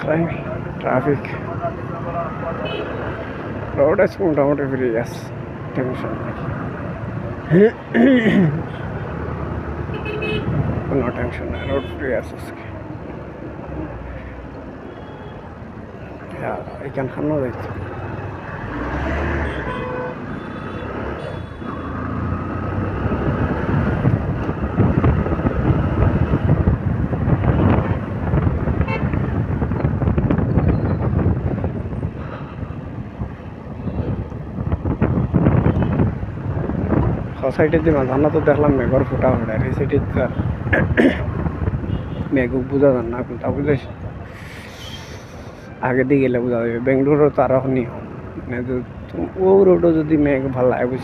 Time traffic road আছে মোটামুটি free আছে, টেনশন নেই, কোনো টেনশন নেই, রোড ফ্রি আছে আজকে। এখানখানেও দেখছি সাইডের দিকে মাঝানা তো দেখলাম মেঘর ফুটা ফুটা, এই সাইডে মেঘ বোঝা যান না, তা বুঝাইস আগে দিয়ে গেলে বোঝা যাবে। বেঙ্গলোরও তো আরো ও রোডও যদি মেঘ ভাল লাগে